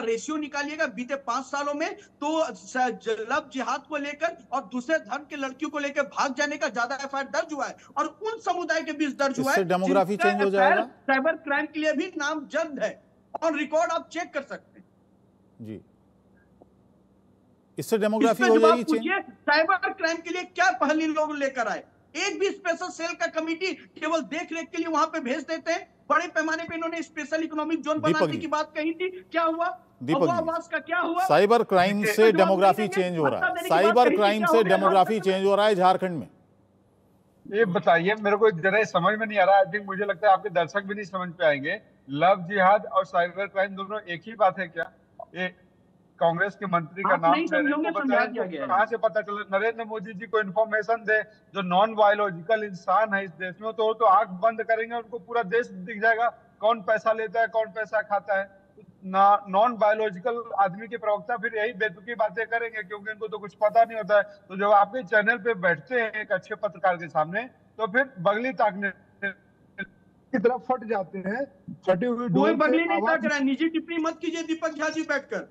Ratio निकालिएगा बीते 5 सालों में, तो लव जिहाद को लेकर और दूसरे धर्म के लड़कियों को लेकर भाग जाने का ज्यादा एफआईआर दर्ज हुआ है, और उन समुदाय के बीच दर्ज हुआ है डेमोग्राफी चेंज हो जाएगा। साइबर क्राइम के लिए भी नामजद है, ऑन रिकॉर्ड आप चेक कर सकते हैं जी। इससे डेमोग्राफी हो जाएगी चेंज। साइबर क्राइम के लिए क्या पहली लोग लेकर आए? एक भी स्पेशल सेल का कमेटी केवल देख रेख के लिए वहां पे भेज देते हैं। बड़े पैमाने पे इन्होंने स्पेशल इकोनॉमिक जोन बनाने की बात कही थी, क्या हुआ? दीपक का क्या हुआ? साइबर क्राइम से डेमोग्राफी चेंज हो रहा है, साइबर क्राइम से डेमोग्राफी चेंज हो रहा है झारखंड में। ये बताइए, मेरे को जरा समझ में नहीं आ रहा। आई थिंक मुझे लगता है आपके दर्शक भी नहीं समझ पाएंगे। लव जिहाद और साइबर क्राइम दोनों एक ही बात है क्या? ये कांग्रेस के मंत्री का नाम कहाँ से पता चला? नरेंद्र मोदी जी को इन्फॉर्मेशन दे, जो नॉन बायोलॉजिकल इंसान है इस देश में, तो आंख बंद करेंगे, उनको पूरा देश दिख जाएगा कौन पैसा लेता है, कौन पैसा खाता है। नॉन बायोलॉजिकल आदमी के प्रवक्ता फिर यही बेतुकी बातें करेंगे, क्योंकि इनको तो कुछ पता नहीं होता है। तो जब आपके चैनल पे बैठते हैं एक अच्छे पत्रकार के सामने, तो फिर बगली ताकने की तरफ फट जाते हैं। फटी हुई कोई बगली नहीं ताक रहा है। निजी टिप्पणी मत कीजिए दीपक झा जी बैठकर।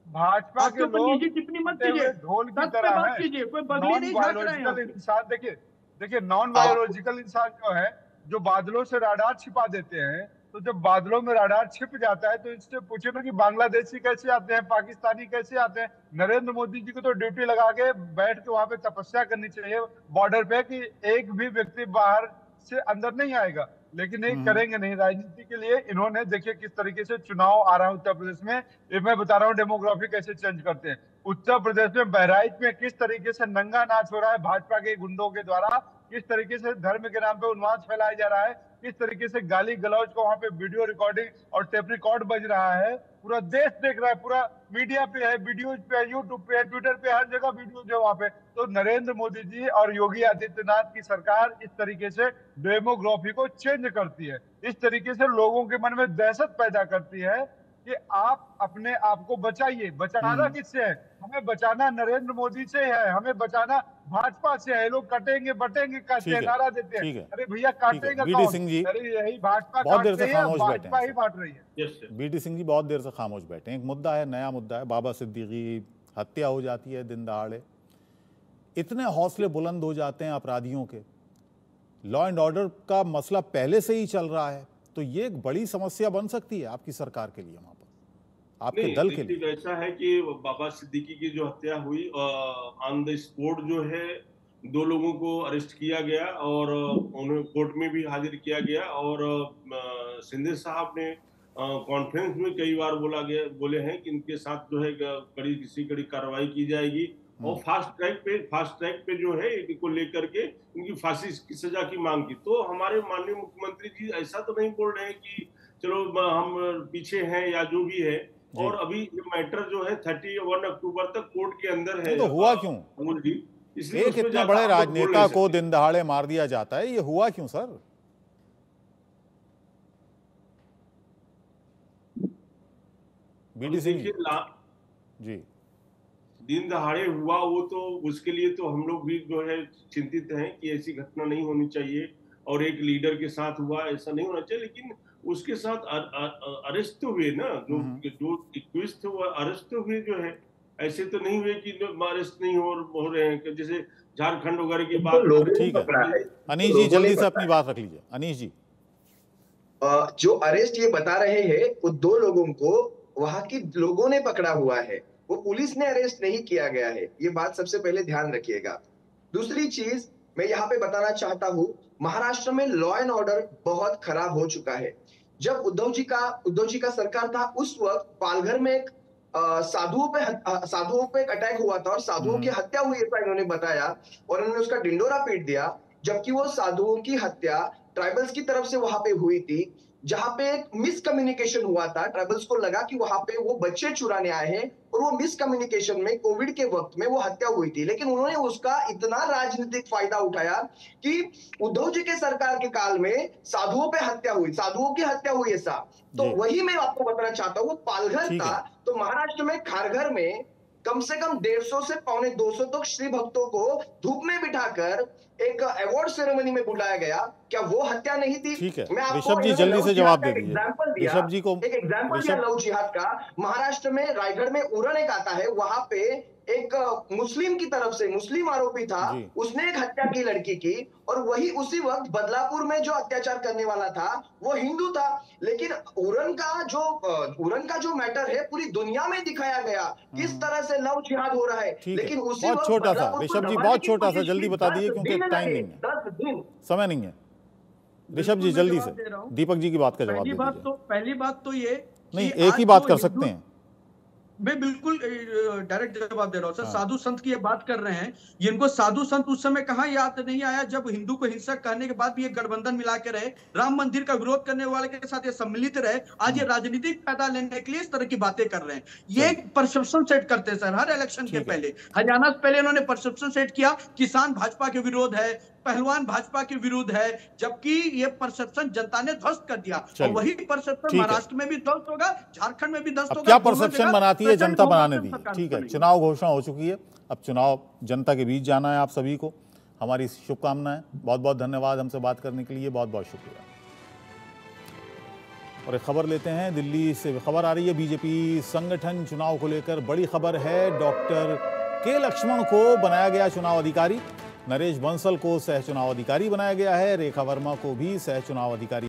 भाजपा के लोग निजी टिप्पणी मत कीजिए, ढोल की तरह है। कोई बगली नहीं झांक रहा है। इंसान देखिए नॉन बायोलॉजिकल इंसान जो है, जो बादलों से राडार छिपा देते हैं, तो जब बादलों में राडार छिप जाता है तो इससे पूछे ना कि बांग्लादेशी कैसे आते हैं, पाकिस्तानी कैसे आते हैं। नरेंद्र मोदी जी को तो ड्यूटी लगा के बैठ के वहां पे तपस्या करनी चाहिए बॉर्डर पे कि एक भी व्यक्ति बाहर से अंदर नहीं आएगा, लेकिन नहीं करेंगे नहीं। राजनीति के लिए इन्होंने देखिए किस तरीके से चुनाव आ रहा है उत्तर प्रदेश में। ये मैं बता रहा हूँ डेमोग्राफी कैसे चेंज करते हैं। उत्तर प्रदेश में बहराइच में किस तरीके से नंगा नाच हो रहा है भाजपा के गुंडों के द्वारा, किस तरीके से धर्म के नाम पे उन्माद फैलाया जा रहा है, किस तरीके से गाली गलौज को वहां पे वीडियो रिकॉर्डिंग और टेप रिकॉर्ड बज रहा है। पूरा देश देख रहा है, पूरा मीडिया पे है, वीडियोज पे है, यूट्यूब पे है, ट्विटर पे, हर जगह वीडियोज है वहां पे। तो नरेंद्र मोदी जी और योगी आदित्यनाथ की सरकार इस तरीके से डेमोग्राफी को चेंज करती है, इस तरीके से लोगों के मन में दहशत पैदा करती है कि आप अपने आप को बचाइए। बचाना किससे है? हमें बचाना नरेंद्र मोदी से है, हमें बचाना भाजपा से है। लोग कटेंगे बटेंगे का नारा देते हैं, अरे भैया काटेगा बीडी सिंह जी अरे यही भाजपा बहुत देर से खामोश बैठे हैं, ही बांट रही है। बीडी सिंह जी बहुत देर से खामोश बैठे हैं। एक मुद्दा है, नया मुद्दा है, बाबा सिद्दीकी हत्या हो जाती है दिन दहाड़े, इतने हौसले बुलंद हो जाते हैं अपराधियों के। लॉ एंड ऑर्डर का मसला पहले से ही चल रहा है, तो ये एक बड़ी समस्या बन सकती है आपकी सरकार के लिए, वहां पर आपके दल के लिए। ऐसा है कि बाबा सिद्दीकी की जो हत्या हुई ऑन द स्पॉट जो है 2 लोगों को अरेस्ट किया गया और उन्हें कोर्ट में भी हाजिर किया गया। और सिंधे साहब ने कॉन्फ्रेंस में कई बार बोले हैं कि इनके साथ जो है कड़ी कार्रवाई की जाएगी और फास्ट ट्रैक पे जो है इनको लेकर के इनकी फांसी की सजा की मांग की। तो हमारे माननीय मुख्यमंत्री जी ऐसा तो नहीं बोल रहे हैं कि चलो हम पीछे हैं या जो भी है। और अभी ये मैटर जो है 31 अक्टूबर तक कोर्ट के अंदर है। तो हुआ क्यों? एक इतने बड़े राजनेता को दिन दहाड़े मार दिया जाता है, ये हुआ क्यों सर? बीडी सिंह जी, दिन दहाड़े हुआ वो तो उसके लिए तो हम लोग भी जो है चिंतित हैं कि ऐसी घटना नहीं होनी चाहिए और एक लीडर के साथ हुआ ऐसा नहीं होना चाहिए। लेकिन उसके साथ अरेस्ट तो हुए ना, जो एक्यूज्ड थे वो अरेस्ट तो हुए जो है, ऐसे तो नहीं हुए कि अरेस्ट नहीं हो रहे हैं, जैसे झारखंड वगैरह की बात। ठीक है अनीश जी, जल्दी से अपनी बात रख लीजिए। अनीश जी, जो अरेस्ट ये बता रहे हैं वो 2 लोगों को वहां के लोगों ने पकड़ा हुआ है, वो पुलिस ने अरेस्ट नहीं किया गया है, ये बात सबसे पहले ध्यान रखिएगा। दूसरी चीज मैं यहाँ पे बताना चाहता हूँ, महाराष्ट्र में लॉ एंड ऑर्डर बहुत खराब हो चुका है। जब उद्धव जी का सरकार था उस वक्त पालघर में एक साधुओं पे एक अटैक हुआ था और साधुओं की हत्या हुई ऐसा इन्होंने बताया और इन्होंने उसका ढिंडोरा पीट दिया, जबकि वो साधुओं की हत्या ट्राइबल्स की तरफ से वहां पे हुई थी, जहां पे एक मिसकम्युनिकेशन हुआ था। ट्राइबल्स को लगा कि वहां पे वो बच्चे चुराने आए हैं और वो मिसकम्युनिकेशन में कोविड के वक्त में वो हत्या हुई थी, लेकिन उन्होंने उसका इतना राजनीतिक फायदा उठाया कि उद्धव जी के सरकार के काल में साधुओं पे हत्या हुई, साधुओं की हत्या हुई ऐसा। तो वही मैं आपको बताना चाहता हूँ, वो पालघर था, तो महाराष्ट्र में खारघर में कम से कम 150 से 125 तक श्री भक्तों को धूप में बिठाकर एक अवार्ड सेरेमनी में बुलाया गया, क्या वो हत्या नहीं थी? ठीक है, मैं आपको ऋषभ जी इन्होंने जल्दी लव से जिहाद जवाब का दे एक दीजिए। एग्जाम्पल दिया, ऋषभ जी को एक एग्जाम्पल दिया लव जिहाद का। महाराष्ट्र में रायगढ़ में उरण एक आता है, वहां पे एक मुस्लिम की तरफ से मुस्लिम आरोपी था, जी। उसने एक हत्या की लड़की की, और वही उसी वक्त बदलापुर में जो अत्याचार करने वाला था वो हिंदू था। लेकिन उरण का जो मैटर है पूरी दुनिया में दिखाया गया किस तरह से लव जिहाद हो रहा है। ठीक है, लेकिन उसी बहुत वक्त छोटा सा बदलापुर को ऋषभ जी, दबाने बहुत की छोटा सा, कोशिश जल्दी की। बता 10 दीजिए क्योंकि दिन टाइम लगे, नहीं है, 10 दिन। समय नहीं है। ऋषभ जी बिल्कुल मैं जल्दी जवाब से दे रहा हूं। दीपक जी की बात का जवाब दे दीजिए। पहली बात तो ये नहीं, कि एक आज ही बात जो कर हिंदू- सकते हैं। मैं बिल्कुल डायरेक्ट जवाब दे रहा हूँ सर। हाँ। साधु संत की ये बात कर रहे हैं, इनको साधु संत उस समय कहाँ याद नहीं आया जब हिंदू को हिंसक कहने के बाद भी ये गठबंधन मिला के रहे, राम मंदिर का विरोध करने वाले के साथ ये सम्मिलित रहे। आज ये राजनीतिक फायदा लेने के लिए इस तरह की बातें कर रहे हैं। ये परसेप्शन सेट करते हैं सर हर इलेक्शन के ठीक है। पहले। हरियाणा से पहले इन्होंने परसेप्शन सेट किया, किसान भाजपा के विरोध है, पहलवान भाजपा के विरुद्ध है, जबकि ये परसेप्शन जनता ने ध्वस्त कर दिया। और चलिए, वही परसेप्शन ठीक है। महाराष्ट्र में भी ध्वस्त होगा, झारखंड में भी ध्वस्त अब होगा। क्या दोनों परसेप्शन जगह बनाती है प्रचंड जनता बहुमत बनाने से दीजिए। सरकार ठीक है, बनेगी। चुनाव घोषणा हो चुकी है, अब चुनाव जनता के बीच जाना है आप सभी को। हमारी शुभकामनाएं, बहुत बहुत धन्यवाद हमसे बात करने के लिए, बहुत बहुत शुक्रिया। और एक खबर लेते हैं, दिल्ली से खबर आ रही है बीजेपी संगठन चुनाव को लेकर बड़ी खबर है। डॉक्टर के लक्ष्मण को बनाया गया चुनाव अधिकारी, नरेश बंसल को सह चुनाव अधिकारी बनाया गया है, रेखा वर्मा को भी सह चुनाव अधिकारी